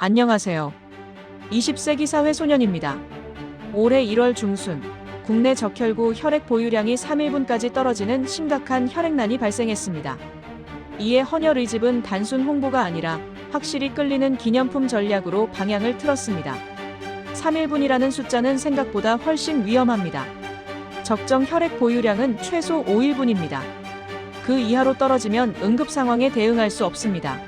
안녕하세요. 20세기 사회 소년입니다. 올해 1월 중순, 국내 적혈구 혈액 보유량이 3일분까지 떨어지는 심각한 혈액난이 발생했습니다. 이에 헌혈의집은 단순 홍보가 아니라 확실히 끌리는 기념품 전략으로 방향을 틀었습니다. 3일분이라는 숫자는 생각보다 훨씬 위험합니다. 적정 혈액 보유량은 최소 5일분입니다. 그 이하로 떨어지면 응급 상황에 대응할 수 없습니다.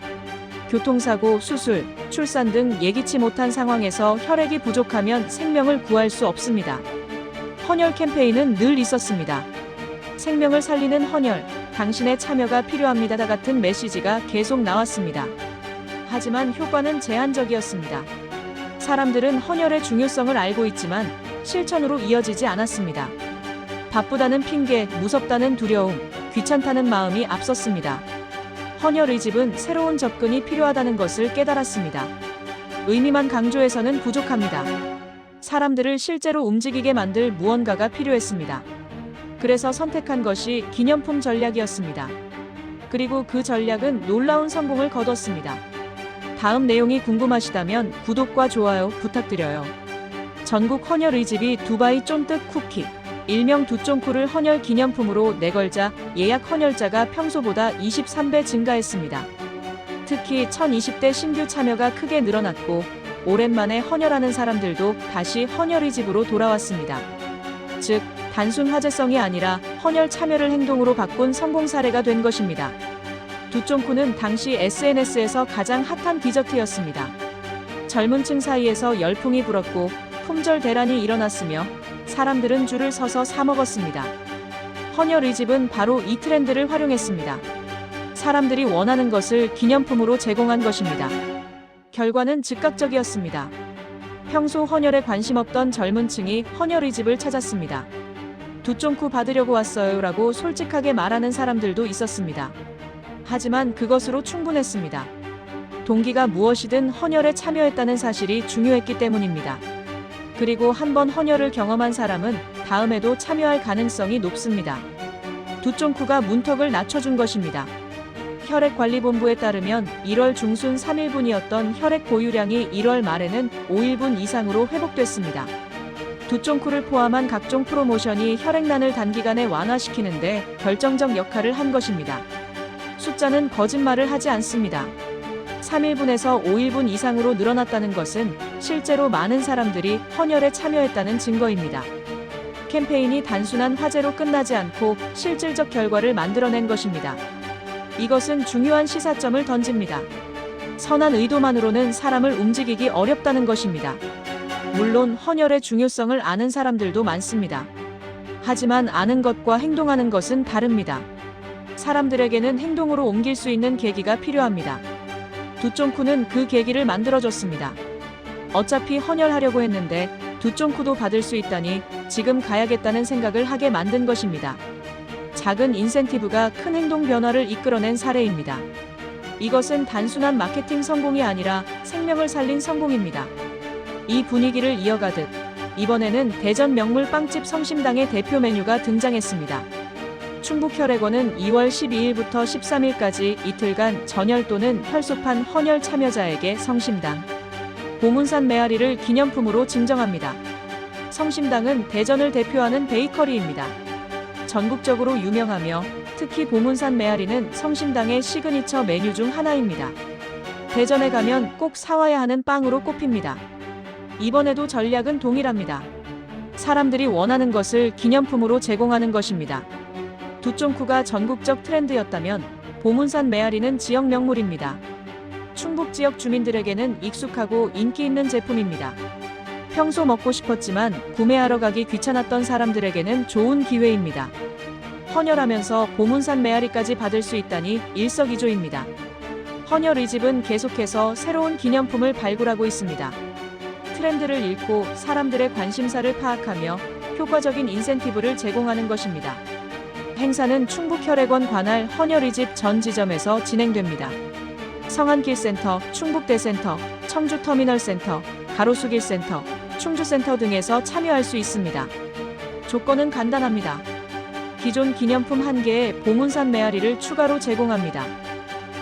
교통사고, 수술, 출산 등 예기치 못한 상황에서 혈액이 부족하면 생명을 구할 수 없습니다. 헌혈 캠페인은 늘 있었습니다. 생명을 살리는 헌혈, 당신의 참여가 필요합니다 같은 메시지가 계속 나왔습니다. 하지만 효과는 제한적이었습니다. 사람들은 헌혈의 중요성을 알고 있지만 실천으로 이어지지 않았습니다. 바쁘다는 핑계, 무섭다는 두려움, 귀찮다는 마음이 앞섰습니다. 헌혈의집은 새로운 접근이 필요하다는 것을 깨달았습니다. 의미만 강조해서는 부족합니다. 사람들을 실제로 움직이게 만들 무언가가 필요했습니다. 그래서 선택한 것이 기념품 전략이었습니다. 그리고 그 전략은 놀라운 성공을 거뒀습니다. 다음 내용이 궁금하시다면 구독과 좋아요 부탁드려요. 전국 헌혈의집이 두바이 쫀득 쿠키, 일명 두쫑쿠를 헌혈 기념품으로 내걸자 예약 헌혈자가 평소보다 23배 증가했습니다. 특히 1020대 신규 참여가 크게 늘어났고 오랜만에 헌혈하는 사람들도 다시 헌혈의집으로 돌아왔습니다. 즉, 단순 화제성이 아니라 헌혈 참여를 행동으로 바꾼 성공 사례가 된 것입니다. 두쫑쿠는 당시 SNS에서 가장 핫한 디저트였습니다. 젊은 층 사이에서 열풍이 불었고 품절 대란이 일어났으며 사람들은 줄을 서서 사 먹었습니다. 헌혈의집은 바로 이 트렌드를 활용했습니다. 사람들이 원하는 것을 기념품으로 제공한 것입니다. 결과는 즉각적이었습니다. 평소 헌혈에 관심 없던 젊은 층이 헌혈의집을 찾았습니다. 두쫑쿠 받으려고 왔어요 라고 솔직하게 말하는 사람들도 있었습니다. 하지만 그것으로 충분했습니다. 동기가 무엇이든 헌혈에 참여했다는 사실이 중요했기 때문입니다. 그리고 한번 헌혈을 경험한 사람은 다음에도 참여할 가능성이 높습니다. 두쫑쿠가 문턱을 낮춰준 것입니다. 혈액관리본부에 따르면 1월 중순 3일분이었던 혈액 보유량이 1월 말에는 5일분 이상으로 회복됐습니다. 두쫑쿠를 포함한 각종 프로모션이 혈액난을 단기간에 완화시키는데 결정적 역할을 한 것입니다. 숫자는 거짓말을 하지 않습니다. 3일분에서 5일분 이상으로 늘어났다는 것은 실제로 많은 사람들이 헌혈에 참여했다는 증거입니다. 캠페인이 단순한 화제로 끝나지 않고 실질적 결과를 만들어낸 것입니다. 이것은 중요한 시사점을 던집니다. 선한 의도만으로는 사람을 움직이기 어렵다는 것입니다. 물론 헌혈의 중요성을 아는 사람들도 많습니다. 하지만 아는 것과 행동하는 것은 다릅니다. 사람들에게는 행동으로 옮길 수 있는 계기가 필요합니다. 두쫑쿠는 그 계기를 만들어줬습니다. 어차피 헌혈하려고 했는데 두쫑쿠도 받을 수 있다니 지금 가야겠다는 생각을 하게 만든 것입니다. 작은 인센티브가 큰 행동 변화를 이끌어낸 사례입니다. 이것은 단순한 마케팅 성공이 아니라 생명을 살린 성공입니다. 이 분위기를 이어가듯 이번에는 대전 명물 빵집 성심당의 대표 메뉴가 등장했습니다. 충북혈액원은 2월 12일부터 13일까지 이틀간 전혈 또는 혈소판 헌혈 참여자에게 성심당, 보문산 메아리를 기념품으로 증정합니다. 성심당은 대전을 대표하는 베이커리입니다. 전국적으로 유명하며 특히 보문산 메아리는 성심당의 시그니처 메뉴 중 하나입니다. 대전에 가면 꼭 사와야 하는 빵으로 꼽힙니다. 이번에도 전략은 동일합니다. 사람들이 원하는 것을 기념품으로 제공하는 것입니다. 두쫑쿠가 전국적 트렌드였다면 보문산 메아리는 지역 명물입니다. 충북 지역 주민들에게는 익숙하고 인기 있는 제품입니다. 평소 먹고 싶었지만 구매하러 가기 귀찮았던 사람들에게는 좋은 기회입니다. 헌혈하면서 보문산 메아리까지 받을 수 있다니 일석이조입니다. 헌혈의집은 계속해서 새로운 기념품을 발굴하고 있습니다. 트렌드를 읽고 사람들의 관심사를 파악하며 효과적인 인센티브를 제공하는 것입니다. 행사는 충북혈액원 관할 헌혈의집 전 지점에서 진행됩니다. 성안길센터, 충북대센터, 청주터미널센터, 가로수길센터, 충주센터 등에서 참여할 수 있습니다. 조건은 간단합니다. 기존 기념품 1개에 보문산 메아리를 추가로 제공합니다.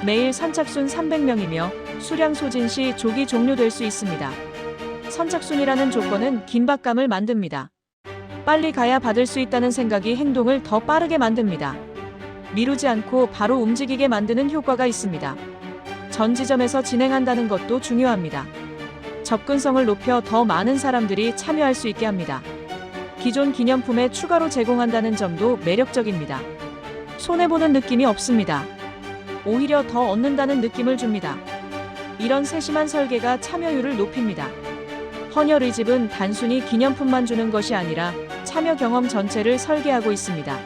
매일 선착순 300명이며 수량 소진 시 조기 종료될 수 있습니다. 선착순이라는 조건은 긴박감을 만듭니다. 빨리 가야 받을 수 있다는 생각이 행동을 더 빠르게 만듭니다. 미루지 않고 바로 움직이게 만드는 효과가 있습니다. 전 지점에서 진행한다는 것도 중요합니다. 접근성을 높여 더 많은 사람들이 참여할 수 있게 합니다. 기존 기념품에 추가로 제공한다는 점도 매력적입니다. 손해보는 느낌이 없습니다. 오히려 더 얻는다는 느낌을 줍니다. 이런 세심한 설계가 참여율을 높입니다. 헌혈의집은 단순히 기념품만 주는 것이 아니라 참여 경험 전체를 설계하고 있습니다.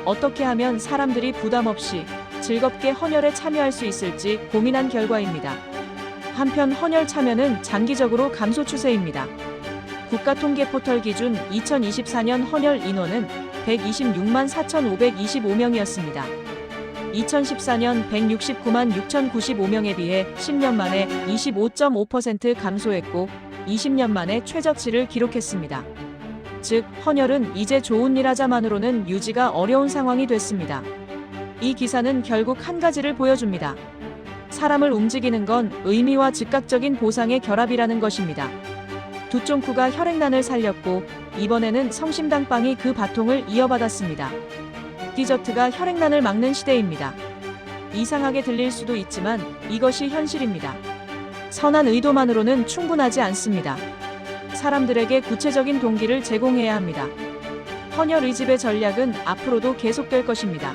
어떻게 하면 사람들이 부담 없이 즐겁게 헌혈에 참여할 수 있을지 고민한 결과입니다. 한편 헌혈 참여는 장기적으로 감소 추세입니다. 국가통계 포털 기준 2024년 헌혈 인원은 126만 4,525명이었습니다. 2014년 169만 6,095명에 비해 10년 만에 25.5% 감소했고 20년 만에 최저치를 기록했습니다. 즉, 헌혈은 이제 좋은 일 하자만으로는 유지가 어려운 상황이 됐습니다. 이 기사는 결국 한 가지를 보여줍니다. 사람을 움직이는 건 의미와 즉각적인 보상의 결합이라는 것입니다. 두쫑쿠가 혈액난을 살렸고 이번에는 성심당빵이 그 바통을 이어받았습니다. 디저트가 혈액난을 막는 시대입니다. 이상하게 들릴 수도 있지만 이것이 현실입니다. 선한 의도만으로는 충분하지 않습니다. 사람들에게 구체적인 동기를 제공해야 합니다. 헌혈의집의 전략은 앞으로도 계속될 것입니다.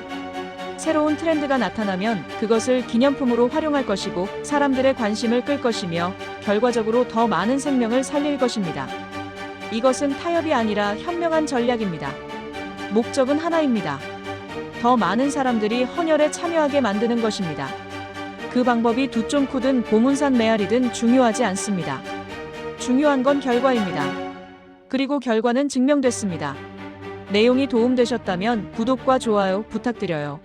새로운 트렌드가 나타나면 그것을 기념품으로 활용할 것이고 사람들의 관심을 끌 것이며 결과적으로 더 많은 생명을 살릴 것입니다. 이것은 타협이 아니라 현명한 전략입니다. 목적은 하나입니다. 더 많은 사람들이 헌혈에 참여하게 만드는 것입니다. 그 방법이 두쫑쿠든 보문산 메아리든 중요하지 않습니다. 중요한 건 결과입니다. 그리고 결과는 증명됐습니다. 내용이 도움되셨다면 구독과 좋아요 부탁드려요.